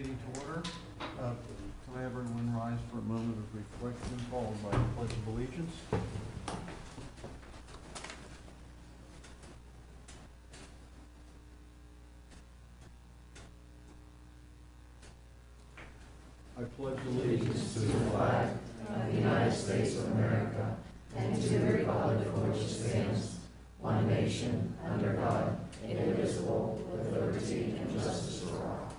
meeting to order. Can I have everyone rise for a moment of reflection, followed by the Pledge of Allegiance? I pledge allegiance to the flag of the United States of America and to the republic for which it stands, one nation, under God, indivisible, with liberty and justice for all.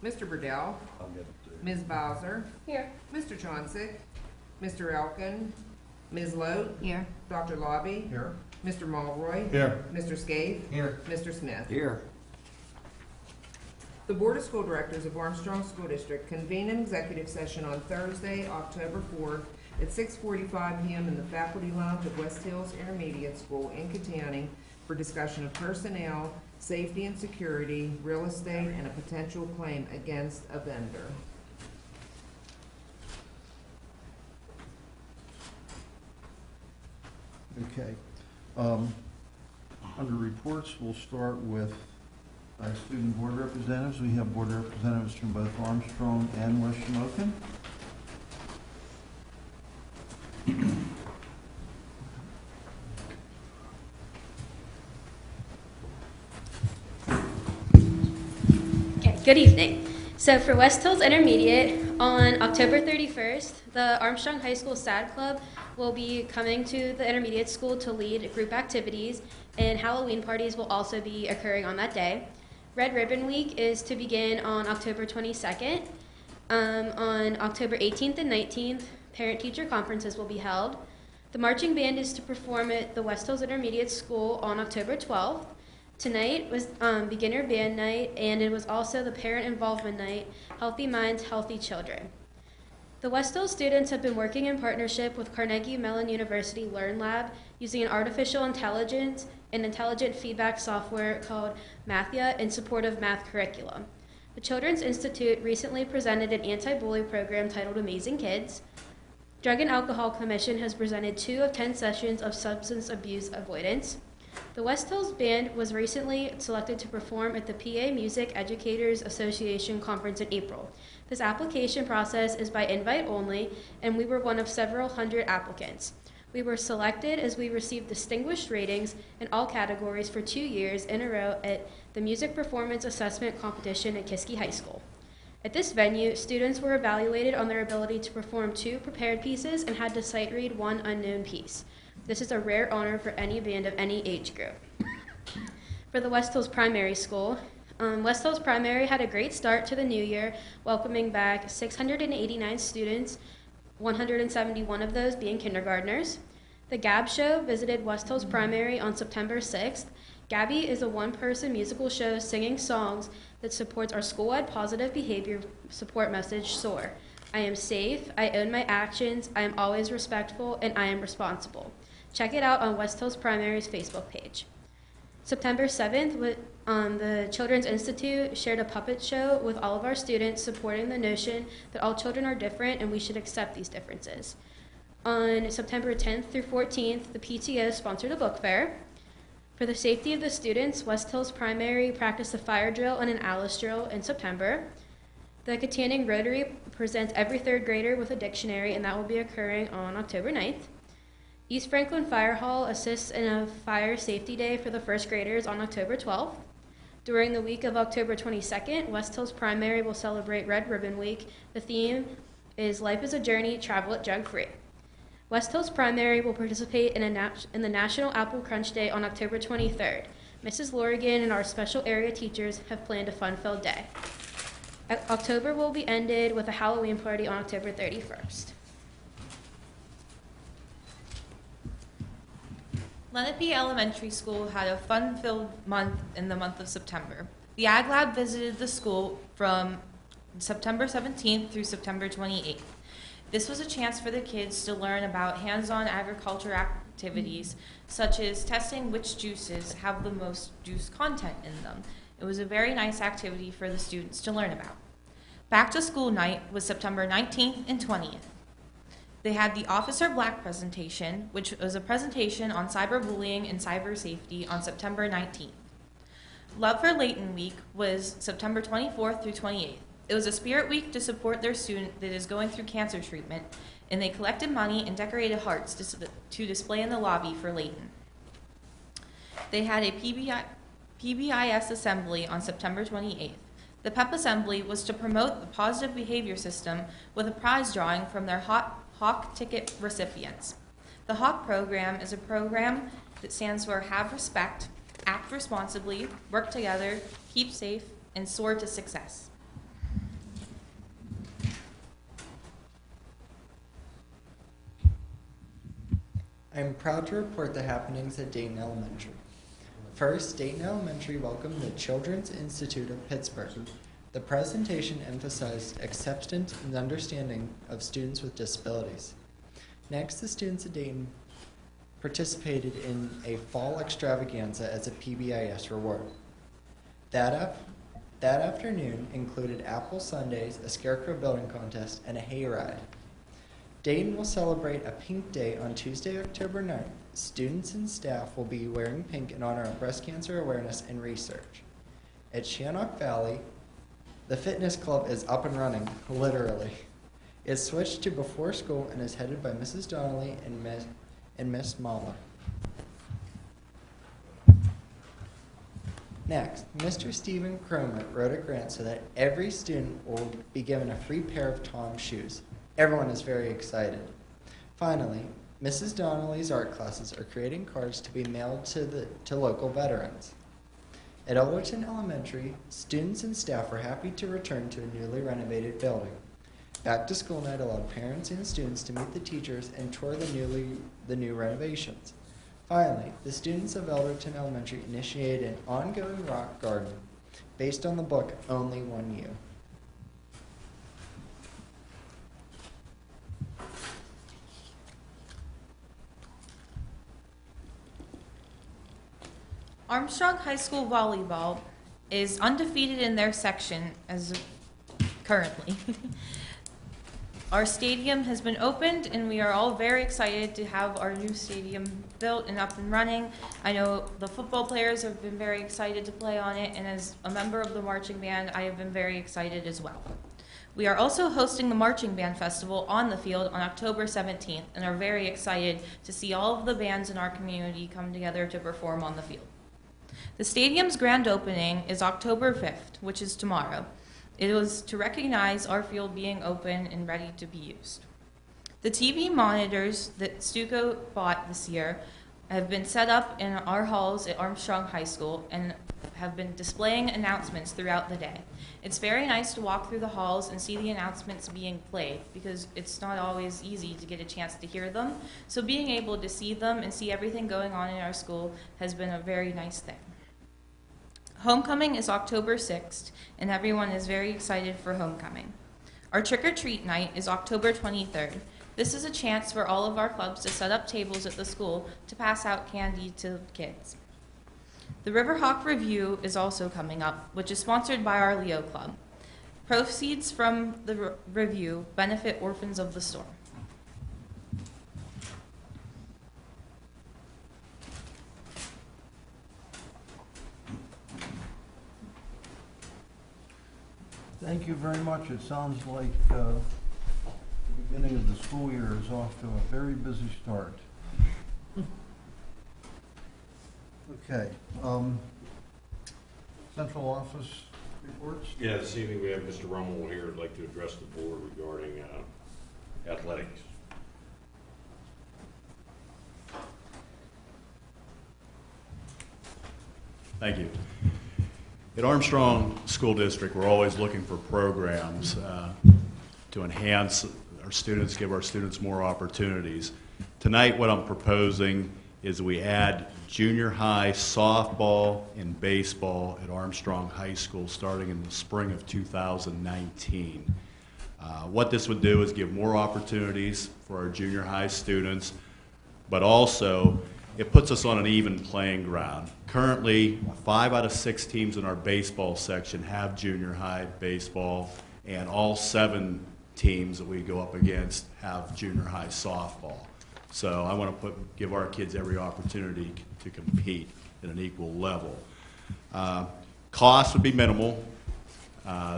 Mr. Burdell, Ms. Bowser, Here. Mr. Chauncey, Mr. Elkin, Ms. Lote, Here. Dr. Lobby, here. Mr. Mulroy, Here. Mr. Scaife, Here. Mr. Smith. Here. The Board of School Directors of Armstrong School District convened an executive session on Thursday, October 4th at 6:45 p.m. in the Faculty Lounge of West Hills Intermediate School in Katanning for discussion of personnel, safety and security, real estate, and a potential claim against a vendor. Okay. Under reports, we'll start with student board representatives. We have board representatives from both Armstrong and West Shamokin. Okay, good evening. So for West Hills Intermediate, on October 31st, the Armstrong High School SAD Club will be coming to the intermediate school to lead group activities, and Halloween parties will also be occurring on that day. Red Ribbon Week is to begin on October 22nd. On October 18th and 19th, parent-teacher conferences will be held. The marching band is to perform at the West Hills Intermediate School on October 12th. Tonight was beginner band night, and it was also the parent involvement night, Healthy Minds, Healthy Children. The West Hills students have been working in partnership with Carnegie Mellon University Learn Lab using an artificial intelligence and intelligent feedback software called Mathia in support of math curriculum. The Children's Institute recently presented an anti-bully program titled Amazing Kids. Drug and Alcohol Commission has presented 2 of 10 sessions of substance abuse avoidance. The West Hills Band was recently selected to perform at the PA Music Educators Association Conference in April. This application process is by invite only, and we were one of several hundred applicants. We were selected as we received distinguished ratings in all categories for 2 years in a row at the Music Performance Assessment Competition at Kiski High School. At this venue, students were evaluated on their ability to perform 2 prepared pieces and had to sight read 1 unknown piece. This is a rare honor for any band of any age group. For the West Hills Primary School, West Hills Primary had a great start to the new year, welcoming back 689 students, 171 of those being kindergartners. The Gab Show visited West Hills Primary on September 6th. Gabby is a one-person musical show singing songs that supports our school-wide positive behavior support message, SOAR. I am safe, I own my actions, I am always respectful, and I am responsible. Check it out on West Hills Primary's Facebook page. September 7th, the Children's Institute shared a puppet show with all of our students supporting the notion that all children are different and we should accept these differences. On September 10th through 14th, the PTO sponsored a book fair. For the safety of the students, West Hills Primary practiced a fire drill and an Alice drill in September. The Katanning Rotary presents every 3rd grader with a dictionary, and that will be occurring on October 9th. East Franklin Fire Hall assists in a fire safety day for the 1st graders on October 12th. During the week of October 22nd, West Hills Primary will celebrate Red Ribbon Week. The theme is Life is a Journey, Travel it Drug-Free. West Hills Primary will participate in the National Apple Crunch Day on October 23rd. Mrs. Lorigan and our special area teachers have planned a fun-filled day. October will be ended with a Halloween party on October 31st. Lenape Elementary School had a fun-filled month in the month of September. The Ag Lab visited the school from September 17th through September 28th. This was a chance for the kids to learn about hands-on agriculture activities, such as testing which juices have the most juice content in them. It was a very nice activity for the students to learn about. Back to school night was September 19th and 20th. They had the Officer Black presentation, which was a presentation on cyberbullying and cyber safety on September 19th. Love for Layton Week was September 24th through 28th. It was a spirit week to support their student that is going through cancer treatment, and they collected money and decorated hearts to display in the lobby for Layton. They had a PBIS assembly on September 28th. The PEP assembly was to promote the positive behavior system with a prize drawing from their Hawk ticket recipients. The Hawk program is a program that stands for Have Respect, Act Responsibly, Work Together, Keep Safe, and Soar to Success. I am proud to report the happenings at Dayton Elementary. First, Dayton Elementary welcomed the Children's Institute of Pittsburgh. The presentation emphasized acceptance and understanding of students with disabilities. Next, the students at Dayton participated in a fall extravaganza as a PBIS reward. That afternoon included apple sundaes, a scarecrow building contest, and a hayride. Dayton will celebrate a Pink Day on Tuesday, October 9th. Students and staff will be wearing pink in honor of breast cancer awareness and research. At Shannock Valley, the fitness club is up and running, literally. It's switched to before school and is headed by Mrs. Donnelly and Miss Mahler. Next, Mr. Stephen Cromer wrote a grant so that every student will be given a free pair of Tom's shoes. Everyone is very excited. Finally, Mrs. Donnelly's art classes are creating cards to be mailed to local veterans. At Ellerton Elementary, students and staff are happy to return to a newly renovated building. Back to school night allowed parents and students to meet the teachers and tour the new renovations. Finally, the students of Ellerton Elementary initiated an ongoing rock garden based on the book Only One You. Armstrong High School Volleyball is undefeated in their section as currently. Our stadium has been opened, and we are all very excited to have our new stadium built and up and running. I know the football players have been very excited to play on it, and as a member of the marching band, I have been very excited as well. We are also hosting the Marching Band Festival on the field on October 17th, and are very excited to see all of the bands in our community come together to perform on the field. The stadium's grand opening is October 5th, which is tomorrow. It was to recognize our field being open and ready to be used. The TV monitors that Stuco bought this year have been set up in our halls at Armstrong High School and have been displaying announcements throughout the day. It's very nice to walk through the halls and see the announcements being played because it's not always easy to get a chance to hear them. So being able to see them and see everything going on in our school has been a very nice thing. Homecoming is October 6th, and everyone is very excited for homecoming. Our trick-or-treat night is October 23rd. This is a chance for all of our clubs to set up tables at the school to pass out candy to kids. The Riverhawk Review is also coming up, which is sponsored by our Leo Club. Proceeds from the review benefit Orphans of the Storm. Thank you very much. It sounds like the beginning of the school year is off to a very busy start. Okay. Central office reports? Yeah, this evening we have Mr. Rummel here who'd like to address the board regarding athletics. Thank you. At Armstrong School District, we're always looking for programs to enhance our students, give our students more opportunities. Tonight, what I'm proposing is we add junior high softball and baseball at Armstrong High School starting in the spring of 2019. What this would do is give more opportunities for our junior high students, but also it puts us on an even playing ground. Currently, 5 out of 6 teams in our baseball section have junior high baseball, and all 7 teams that we go up against have junior high softball. So I want to give our kids every opportunity to compete at an equal level. Cost would be minimal.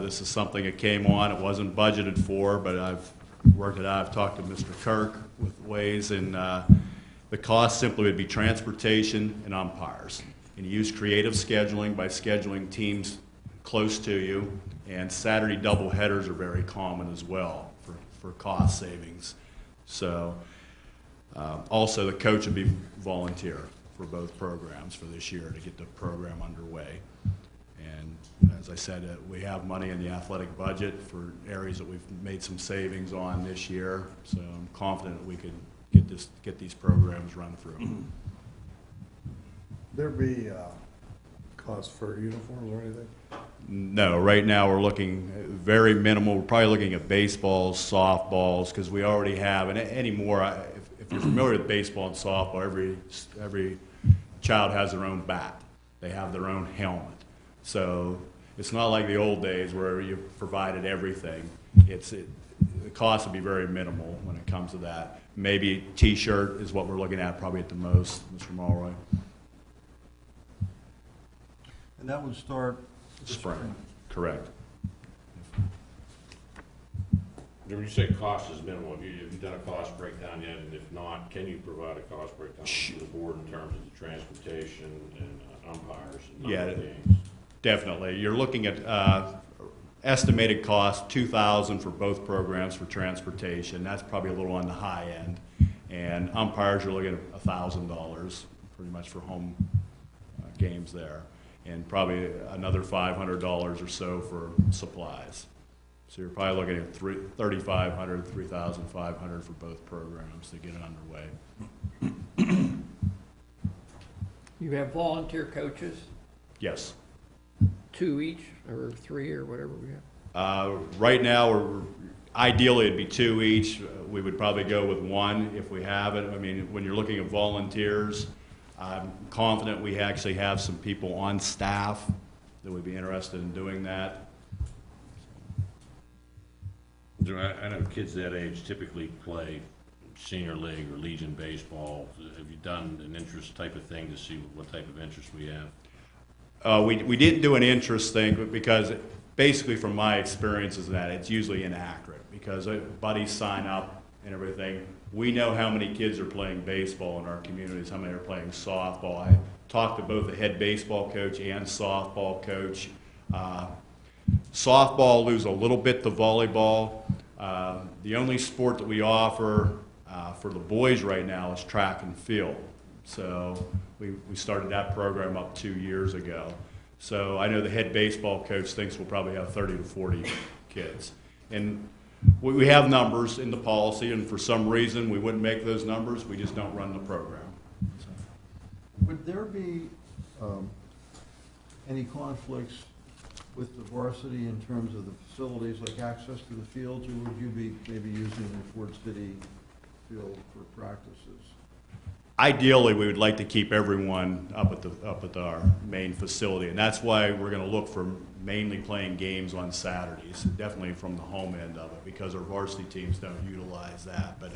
This is something that came on. It wasn't budgeted for, but I've worked it out. I've talked to Mr. Kirk with ways, and the cost simply would be transportation and umpires. And you use creative scheduling by scheduling teams close to you, and Saturday doubleheaders are very common as well for cost savings. So also the coach would be volunteer for both programs for this year to get the program underway. And as I said, we have money in the athletic budget for areas that we've made some savings on this year, so I'm confident that we could get these programs run through. There be cost for uniforms or anything? No, right now we're looking very minimal. We're probably looking at baseballs, softballs, because we already have, and anymore, if you're familiar with baseball and softball, every child has their own bat. They have their own helmet. So it's not like the old days where you provided everything. The cost would be very minimal when it comes to that. Maybe T-shirt is what we're looking at probably at the most, Mr. Mulroy. And that would start Spring, correct. When you say cost is minimal, have you done a cost breakdown yet? And if not, can you provide a cost breakdown to the board in terms of the transportation and umpires and Yeah, games? definitely. You're looking at estimated cost $2,000 for both programs for transportation. That's probably a little on the high end. And umpires, you're looking at $1,000 pretty much for home games there. And probably another $500 or so for supplies. So you're probably looking at $3,500, $3,500 for both programs to get it underway. You have volunteer coaches, Yes. 2 each, or 3, or whatever we have? Right now, ideally it'd be 2 each. We would probably go with 1 if we have it. I mean, when you're looking at volunteers, I'm confident we actually have some people on staff that would be interested in doing that. I know kids that age typically play senior league or Legion baseball. Have you done an interest type of thing to see what type of interest we have? We didn't do an interest thing because basically from my experiences that it's usually inaccurate because buddies sign up and everything. We know how many kids are playing baseball in our communities, how many are playing softball. I talked to both the head baseball coach and softball coach. Softball lose a little bit to volleyball. The only sport that we offer for the boys right now is track and field. So we started that program up 2 years ago. So I know the head baseball coach thinks we'll probably have 30 to 40 kids. And we have numbers in the policy, and for some reason we wouldn't make those numbers. We just don't run the program. So. Would there be any conflicts with the varsity in terms of the facilities, like access to the fields, or would you be maybe using the Ford City field for practices? Ideally, we would like to keep everyone up at our main facility, and that's why we're going to look for mainly playing games on Saturdays, definitely from the home end of it, because our varsity teams don't utilize that. But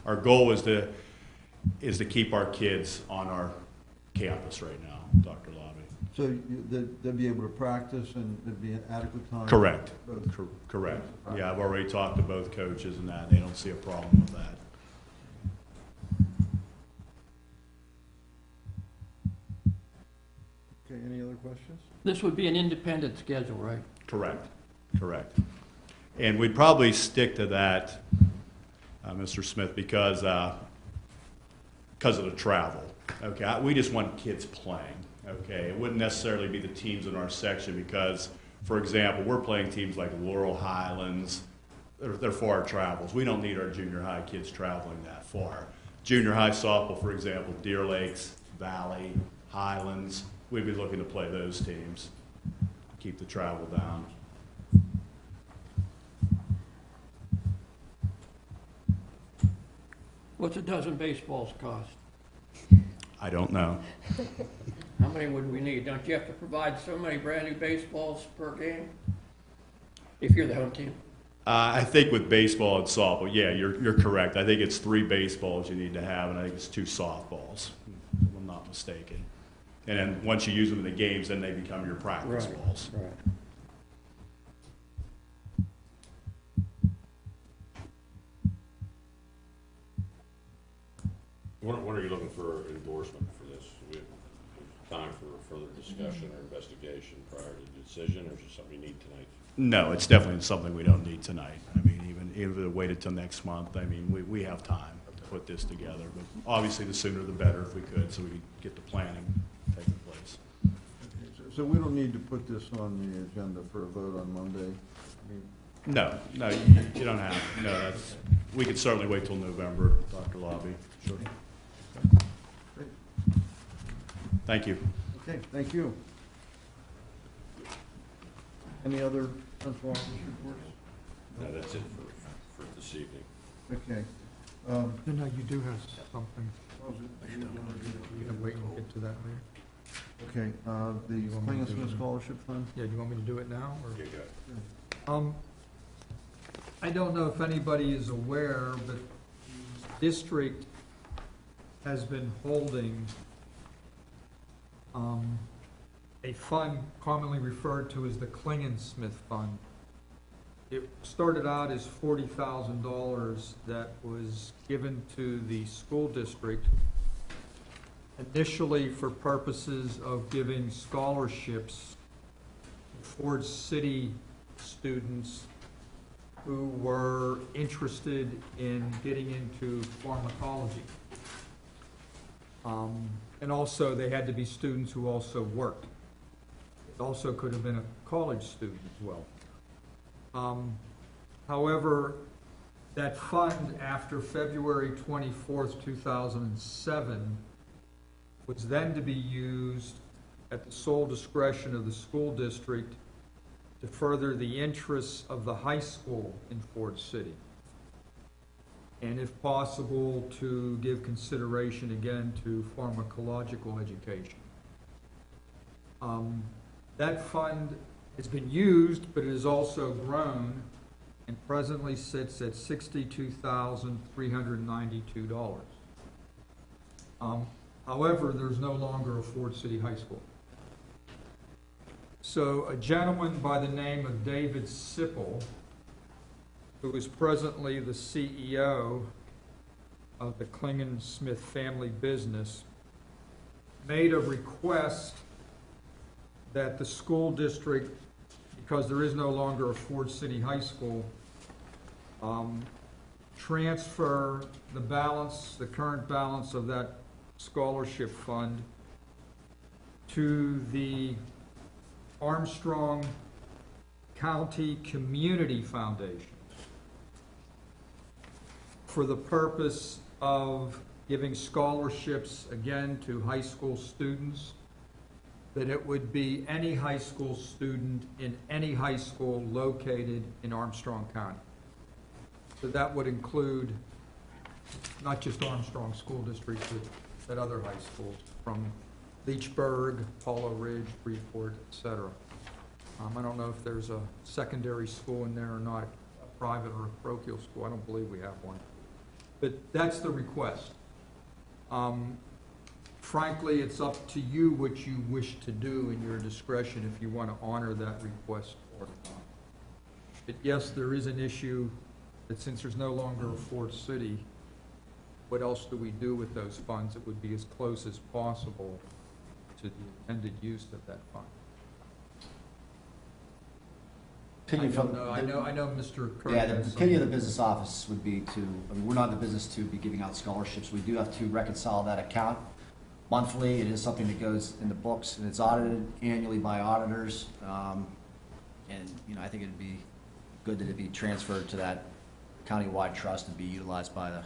our goal is to keep our kids on our campus right now, Dr. Lobby. So they'll be able to practice and there'd be an adequate time? Correct. Both. Correct. Yeah, I've already talked to both coaches and that. They don't see a problem with that. Okay, any other questions? This would be an independent schedule, right? Correct. And we'd probably stick to that, Mr. Smith, because of the travel. Okay, we just want kids playing. Okay, it wouldn't necessarily be the teams in our section because, for example, we're playing teams like Laurel Highlands. They're far travels. We don't need our junior high kids traveling that far. Junior high softball, for example, Deer Lakes, Valley, Highlands. We'd be looking to play those teams, keep the travel down. What's a dozen baseballs cost? I don't know. How many would we need? Don't you have to provide so many brand new baseballs per game? If you're the home team? I think with baseball and softball, yeah, you're correct. I think it's 3 baseballs you need to have, and I think it's 2 softballs, if I'm not mistaken. And then once you use them in the games, then they become your practice Right, balls. right. When are you looking for endorsement for this? We have time for further discussion or investigation prior to the decision, or is it something you need tonight? No, it's definitely something we don't need tonight. I mean, even if it waited till next month, I mean, we have time to put this together. But obviously, the sooner the better if we could, so we could get the planning taking place. So we don't need to put this on the agenda for a vote on Monday? I mean, No, you don't have, no, that's, we could certainly wait till November, Dr. Lobby. Sure. great. Thank you. Okay, thank you. Any other central office reports? No, that's it for this evening. Okay. No, you do have something. You can wait and get to that later. Okay, the Klingsman Scholarship Fund? Yeah, do you want me to do it now, or? Okay, good. I don't know if anybody is aware, but the district has been holding a fund commonly referred to as the Klingensmith Fund. It started out as $40,000 that was given to the school district initially for purposes of giving scholarships to Ford City students who were interested in getting into pharmacology. And also, they had to be students who also worked. It also could have been a college student as well. However, that fund, after February 24th, 2007, was then to be used at the sole discretion of the school district to further the interests of the high school in Ford City. And if possible, to give consideration again to pharmacological education. That fund has been used, but it has also grown and presently sits at $62,392. However, there's no longer a Ford City High School. So a gentleman by the name of David Sipple, who is presently the CEO of the Klingensmith family business, made a request that the school district, because there is no longer a Ford City High School, transfer the balance, the current balance of that scholarship fund to the Armstrong County Community Foundation for the purpose of giving scholarships again to high school students, that it would be any high school student in any high school located in Armstrong County. So that would include not just Armstrong School District, but other high schools from Leechburg, Paulo Ridge, Freeport, et cetera. I don't know if there's a secondary school in there or not, a private or a parochial school. I don't believe we have one. But that's the request. Frankly, it's up to you what you wish to do in your discretion if you want to honor that request or not. But yes, there is an issue that since there's no longer a Ford City, what else do we do with those funds? It would be as close as possible to the intended use of that fund. I know Mr. Kirk. Yeah, the opinion of the business office would be to, I mean, we're not in the business to be giving out scholarships. We do have to reconcile that account monthly. It is something that goes in the books, and it's audited annually by auditors. And, you know, I think it'd be good that it be transferred to that countywide trust and be utilized by the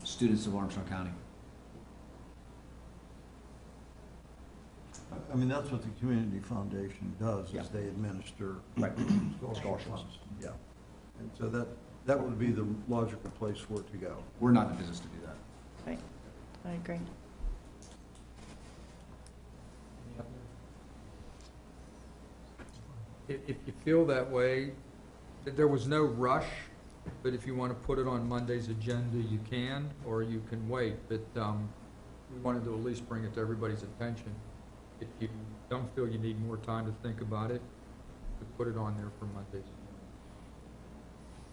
students of Armstrong County. I mean, that's what the Community Foundation does, Yeah. is they administer Right. scholarship funds. Yeah. And so that would be the logical place for it to go. We're not in the business to do that. Right, I agree. If you feel that way, There was no rush, but if you want to put it on Monday's agenda, you can, or you can wait. But we wanted to at least bring it to everybody's attention. If you don't feel you need more time to think about it, we put it on there for Monday's.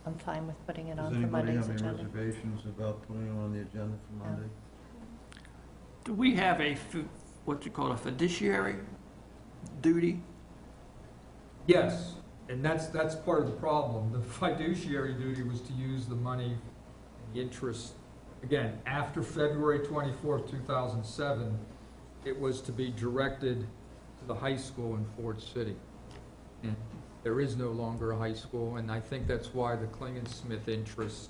I'm fine with putting it Does on for anybody Monday's have any agenda. reservations about putting it on the agenda for Monday? Do we have a, what you call a fiduciary duty? Yes, and that's part of the problem. The fiduciary duty was to use the money, the interest, again, after February 24th, 2007, it was to be directed to the high school in Ford City. And there is no longer a high school, and I think that's why the Klingensmith interest,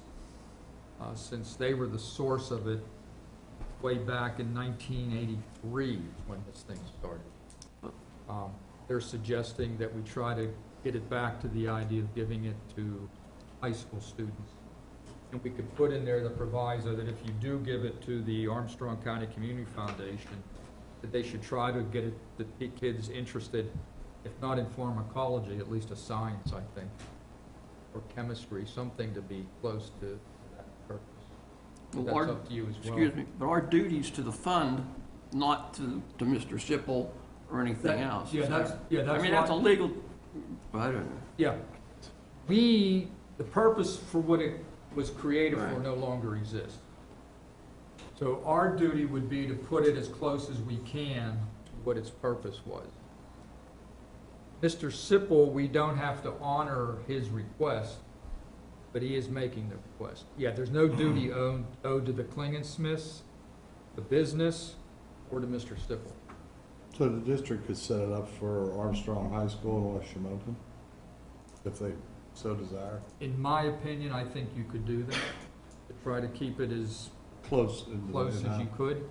since they were the source of it way back in 1983 when this thing started. They're suggesting that we try to get it back to the idea of giving it to high school students. And we could put in there the proviso that if you do give it to the Armstrong County Community Foundation, that they should try to get it, the kids interested, if not in pharmacology, at least a science, I think, or chemistry, something to be close to that purpose. Well, That's up to you as well. Excuse me, but our duties to the fund, not to Mr. Sipple or anything else. Yeah, that's I mean, that's a why- legal, I don't know. Yeah. The purpose for what it was created for Right. no longer exists. So our duty would be to put it as close as we can to what its purpose was. Mr. Sipple, we don't have to honor his request, but he is making the request. Yeah, there's no duty owed to the Klingensmiths, the business, or to Mr. Sipple. So the district could set it up for Armstrong High School in West Shamokin, if they so desire? In my opinion, I think you could do that, to try to keep it as Close. close as you could.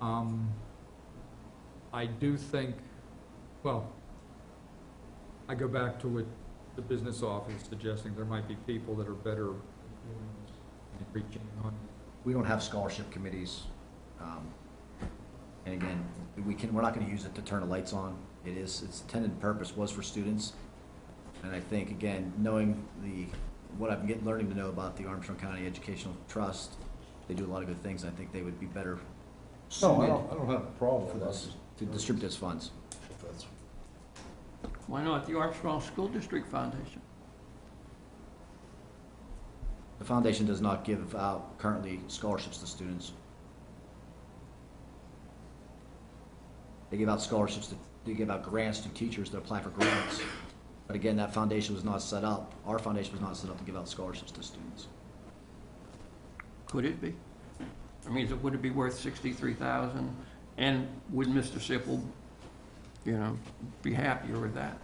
I do think, well, I go back to what the business office suggesting there might be people that are better at reaching on. We don't have scholarship committees. And again, we're not gonna use it to turn the lights on. Its intended purpose was for students. And I think, again, knowing what I've been learning to know about the Armstrong County Educational Trust, they do a lot of good things. I think they would be better No, suited I don't have a problem for with this, this. to distribute those funds. If that's- Why not the Armstrong School District Foundation? The foundation does not give out currently scholarships to students. They give out scholarships they give out grants to teachers that apply for grants. But again, that foundation was not set up, our foundation was not set up to give out scholarships to students. Could it be? I mean, would it be worth $63,000? And would Mr. Sipple, be happier with that?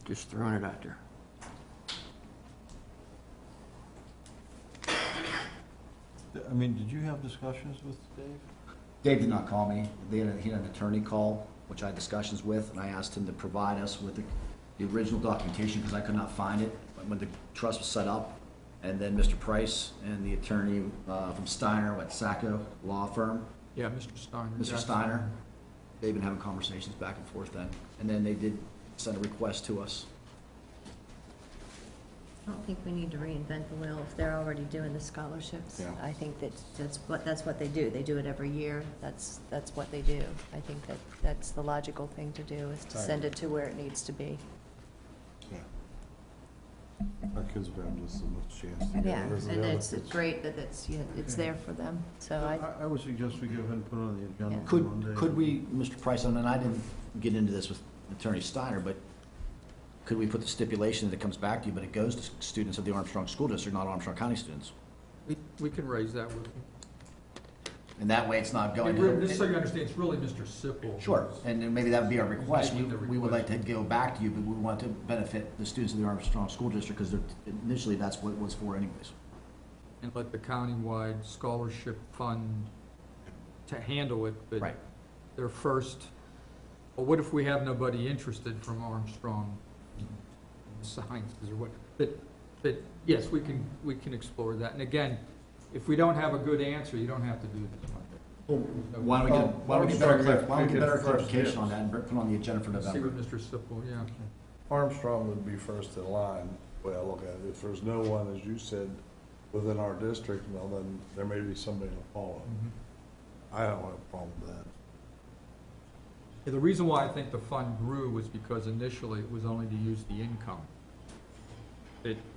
Just throwing it out there. I mean, did you have discussions with Dave? Dave did not call me. He had an attorney call, which I had discussions with, and I asked him to provide us with the original documentation because I could not find it when the trust was set up. And then Mr. Price and the attorney from Steiner at Sacco Law Firm, Yeah, Mr. Steiner. Mr. Steiner, they've been having conversations back and forth then. And then they did send a request to us. I don't think we need to reinvent the wheel if they're already doing the scholarships. Yeah. I think that's what they do. They do it every year. That's what they do. I think that's the logical thing to do, is to send it to where it needs to be. Yeah. Our kids will have just as much chance to get Yeah, it as the and other it's kids. great that it's there for them. So I would suggest we go ahead and put it on the agenda Yeah. for Monday. Could we, Mr. Price, and I didn't get into this with Attorney Steiner, but could we put the stipulation that it comes back to you, but it goes to students of the Armstrong School District, not Armstrong County students? We can raise that with them. And that way it's not going Just so to... you understand, it's really Mr. Sipple. Sure, and then maybe that would be our request. Making the We would like to request. go back to you, but we want to benefit the students of the Armstrong School District, because initially that's what it was for anyways. And let the countywide scholarship fund to handle it, but Right. their first, well, what if we have nobody interested from Armstrong Sciences or what? But yes, we can explore that. And again, if we don't have a good answer, you don't have to do this Monday. Why don't we get better Armstrong, clarification first, on that and put it on the agenda for See November? what Mr. Sipple, yeah. Armstrong would be first in line, the way I look at it. If there's no one, as you said, within our district, well, then there may be somebody to follow. I don't have a problem with that. Yeah, the reason why I think the fund grew was because initially it was only to use the income.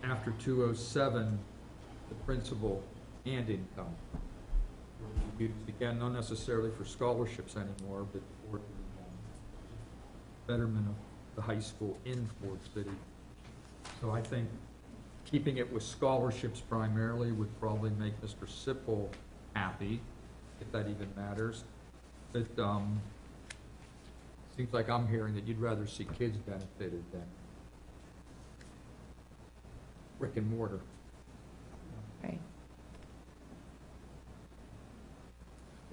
After 207, the principal and income were used, again, not necessarily for scholarships anymore, but for the betterment of the high school in Ford City. So I think keeping it with scholarships primarily would probably make Mr. Sipple happy, if that even matters. But seems like I'm hearing that you'd rather see kids benefited than brick and mortar. Right.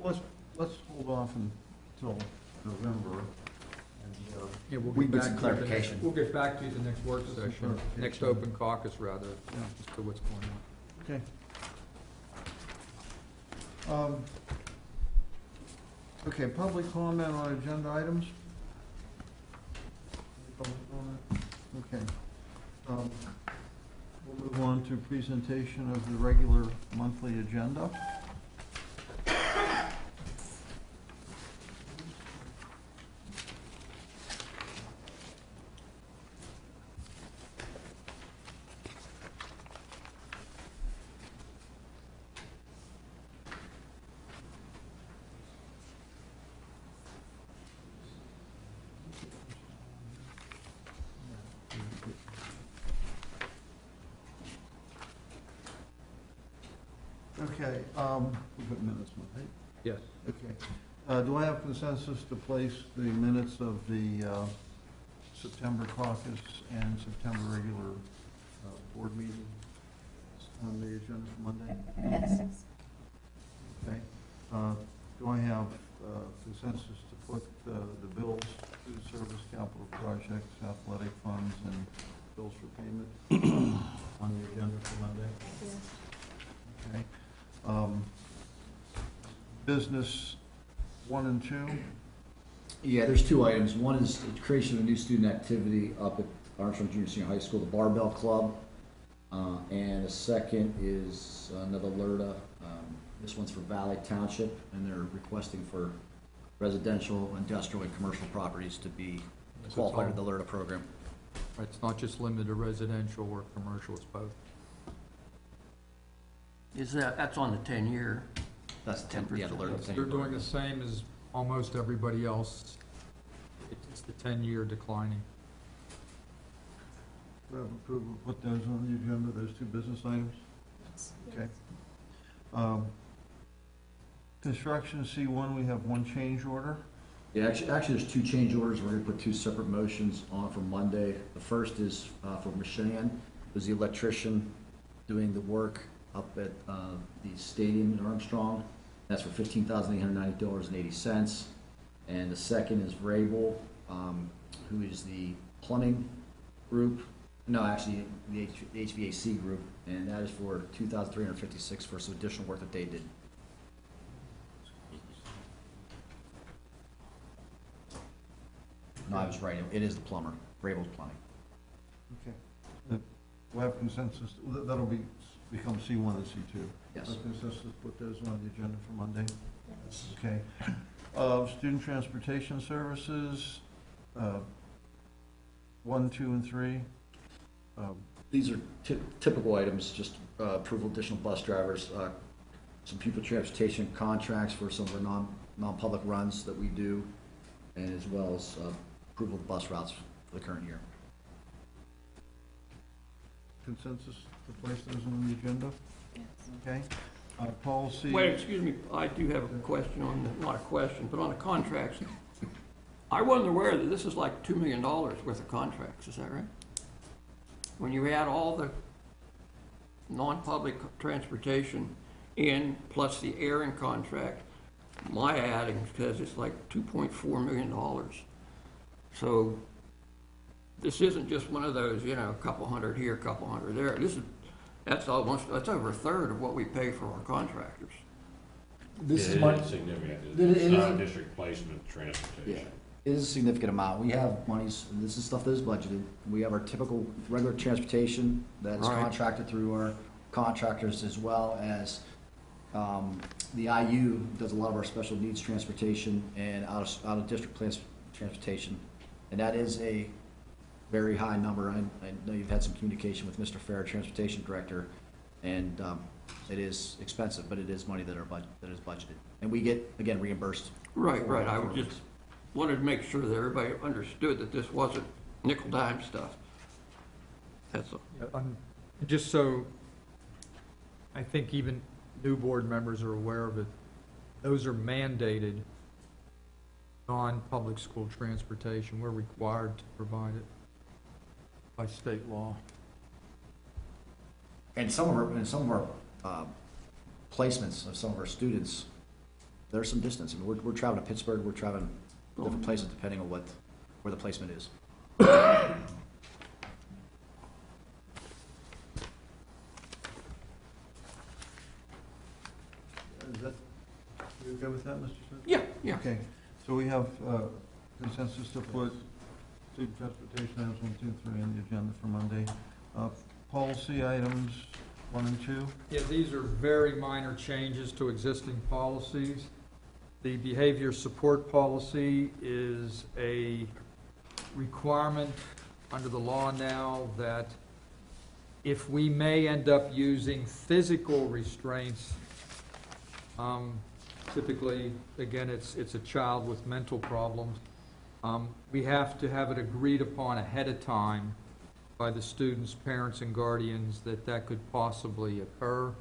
Let's hold off until November. Yeah, we'll We get get back some to clarification. We'll get back to you the next work Some session, clarification. next open caucus rather, as to what's going on. Okay. Okay, public comment on agenda items? Public comment? Okay. We'll move on to presentation of the regular monthly agenda. Okay, we've got minutes, right? Yes. Okay. Do I have consensus to place the minutes of the September caucus and September regular board meeting on the agenda for Monday? Yes. Okay. Do I have consensus to put the bills, food service, capital projects, athletic funds, and bills for payment on the agenda for Monday? Okay. Business 1 and 2? Yeah, there's two items. One is the creation of a new student activity up at Armstrong Junior Senior High School, the Barbell Club. And the second is another LERTA. This one's for Valley Township, and they're requesting for residential, industrial, and commercial properties to be qualified under the LERTA program. Right, it's not just limited to residential or commercial, it's both. That's on the 10-year? That's the 10, yeah, the LERTA. They're doing the same as almost everybody else. It's the 10-year declining. Do I have approval to put those on the agenda, those two business items? Okay. Construction C1, we have one change order. Yeah, actually, there's two change orders. We're going to put two separate motions on for Monday. The first is for Mishan, who's the electrician doing the work up at the stadium in Armstrong. That's for $15,890.80. And the second is Vrabel, who is the plumbing group. No, actually, the HVAC group, and that is for $2,356 for some additional work that they did. No, I was right. It is the plumber, Vrabel's Plumbing. Okay. Do I have consensus? That'll become C1 and C2. Yes. Have consensus to put those on the agenda for Monday? Yes. Okay. Student transportation services, 1, 2, and 3. These are typical items, just approval of additional bus drivers, some pupil transportation contracts for some of our non-public runs that we do, and as well as approval of bus routes for the current year. Consensus to place those on the agenda? Yes. Okay. Policy. Wait, excuse me, I do have a question on, not a question, but on the contracts. I wasn't aware that this is like $2 million worth of contracts, is that right? When you add all the non-public transportation in, plus the airing contract, my adding says it's like $2.4 million. So this isn't just one of those, you know, a couple hundred here, a couple hundred there. That's over a third of what we pay for our contractors. This It is my, is significant. It It's is- not district placement transportation. is a significant amount. We have monies, and this is stuff that is budgeted. We have our typical regular transportation that is Right. contracted through our contractors, as well as the IU does a lot of our special needs transportation and out-of-district transportation. And that is a very high number. I know you've had some communication with Mr. Fair, Transportation Director, and it is expensive, but it is money that is budgeted. And we get, again, reimbursed. Right, right, I would just wanted to make sure that everybody understood that this wasn't nickel dime stuff. That's all. Just so, I think even new board members are aware of it, those are mandated non-public school transportation. We're required to provide it by state law. And some of our placements of some of our students, there's some distance. I mean, we're traveling to Pittsburgh, we're traveling to different places depending on where the placement is. Is that, you okay with that, Mr. Smith? Yeah, yeah. Okay, so we have consensus to put student transportation items 1, 2, 3 on the agenda for Monday. Policy items 1 and 2. Yeah, these are very minor changes to existing policies. The behavior support policy is a requirement under the law now that if we may end up using physical restraints, typically, again, it's a child with mental problems, we have to have it agreed upon ahead of time by the students, parents, and guardians that could possibly occur,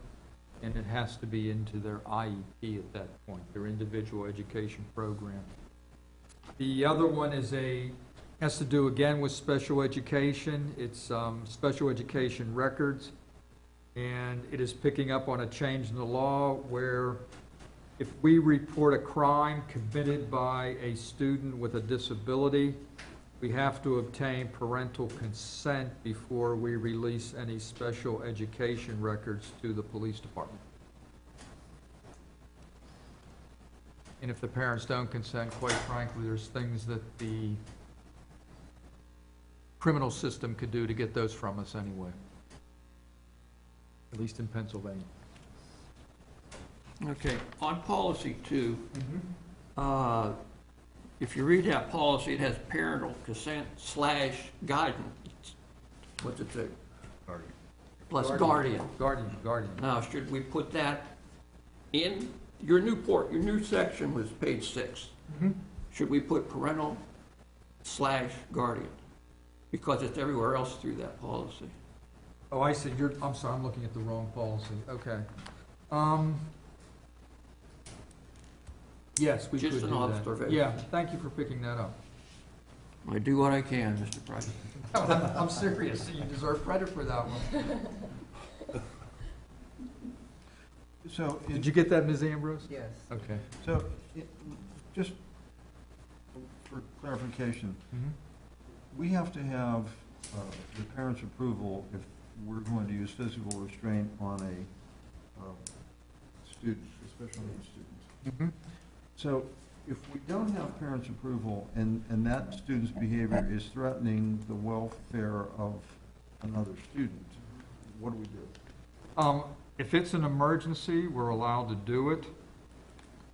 and it has to be into their IEP at that point, their individual education program. The other one has to do again with special education. It's special education records, and it is picking up on a change in the law where if we report a crime committed by a student with a disability, we have to obtain parental consent before we release any special education records to the police department. And if the parents don't consent, quite frankly, there's things that the criminal system could do to get those from us anyway, at least in Pennsylvania. Okay, on policy 2, if you read that policy, it has parental consent / guidance. What's it say? Guardian. Plus guardian. Guardian. Now, should we put that in your new section was page 6. Should we put parental / guardian? Because it's everywhere else through that policy. Oh, I see. I'm sorry, I'm looking at the wrong policy. Okay. Yes, we could do Just that. an observation. Yeah, thank you for picking that up. I do what I can, Mr. Price. I'm serious. You deserve credit for that one. So, Did you get that, Ms. Ambrose? Yes. Okay. So, just for clarification, we have to have the parents' approval if we're going to use physical restraint on a student, a special needs student. So if we don't have parents' approval and that student's behavior is threatening the welfare of another student, what do we do? If it's an emergency, we're allowed to do it.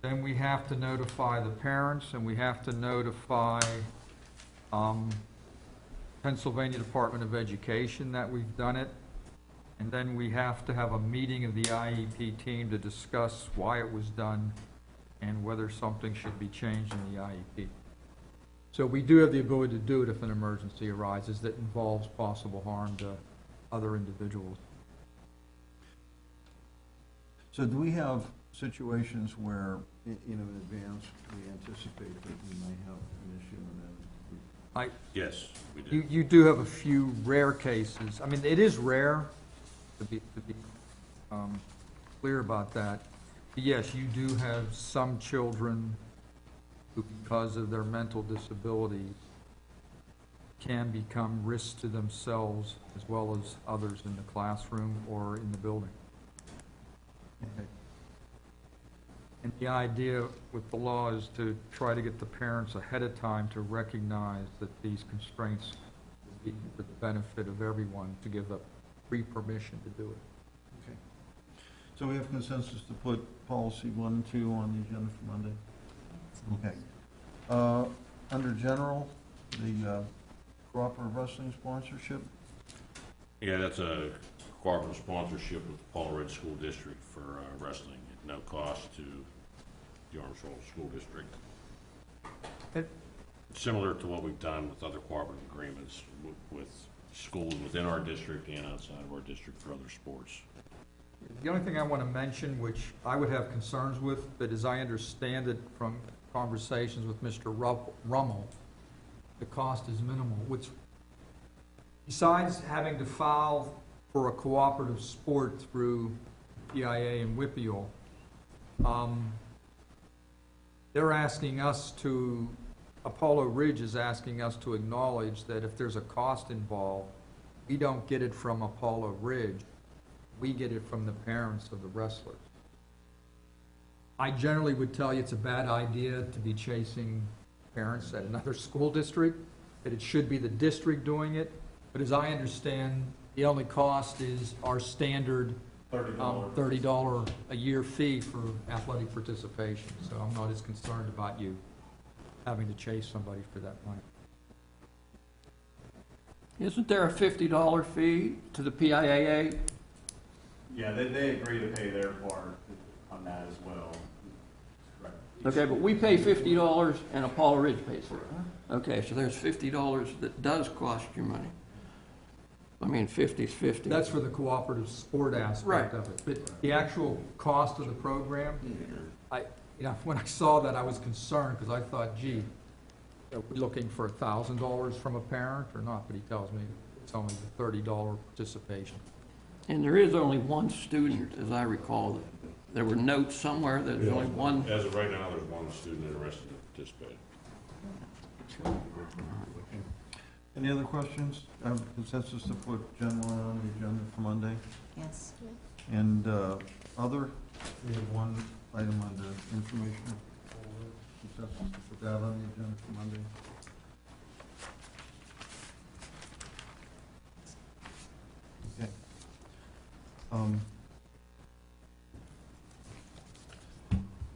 Then we have to notify the parents, and we have to notify Pennsylvania Department of Education that we've done it. And then we have to have a meeting of the IEP team to discuss why it was done and whether something should be changed in the IEP. So we do have the ability to do it if an emergency arises that involves possible harm to other individuals. So do we have situations where, in advance, we anticipate that we may have an issue and then Yes, we do. You do have a few rare cases. I mean, it is rare, to be clear about that. But yes, you do have some children who, because of their mental disabilities, can become risks to themselves as well as others in the classroom or in the building. Okay. And the idea with the law is to try to get the parents ahead of time to recognize that these constraints will be for the benefit of everyone, to give a free permission to do it. Okay. So we have consensus to put policy 1 and 2 on the agenda for Monday? Okay. Under general, the cooperative wrestling sponsorship? Yeah, that's a cooperative sponsorship with the Paul Ridge School District for wrestling at no cost to the Armstrong School District. Similar to what we've done with other cooperative agreements with schools within our district and outside of our district for other sports. The only thing I want to mention, which I would have concerns with, but as I understand it from conversations with Mr. Rummel, the cost is minimal, which, besides having to file for a cooperative sport through PIA and WPIAL, they're asking us to, Apollo Ridge is asking us to acknowledge that if there's a cost involved, we don't get it from Apollo Ridge, we get it from the parents of the wrestlers. I generally would tell you it's a bad idea to be chasing parents at another school district, that it should be the district doing it, but as I understand, the only cost is our standard $30 a year fee for athletic participation, so I'm not as concerned about you having to chase somebody for that money. Isn't there a $50 fee to the PIAA? Yeah, they agree to pay their part on that as well. Correct. Okay, but we pay $50 and Apollo Ridge pays for it. Okay, so there's $50 that does cost you money. I mean, 50's 50. That's for the cooperative sport aspect of it, but the actual cost of the program, when I saw that, I was concerned, because I thought, gee, are we looking for $1,000 from a parent or not? But he tells me it's only the $30 participation. And there is only one student, as I recall. There were notes somewhere that there's only one. As of right now, there's one student interested in participating. Any other questions? I have consensus to put Gen 1 on the agenda for Monday. Yes. And other, we have one item under information. Consensus to put that on the agenda for Monday. Okay.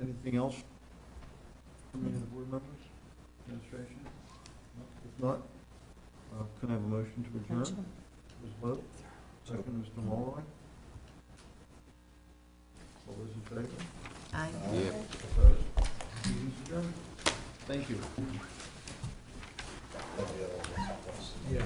Anything else from any of the board members, administration? No? If not, can I have a motion to adjourn? Ms. Lowe, second, Mr. Mulroy. All those in favor? Aye. Opposed? Meeting's adjourned. Thank you. Yeah.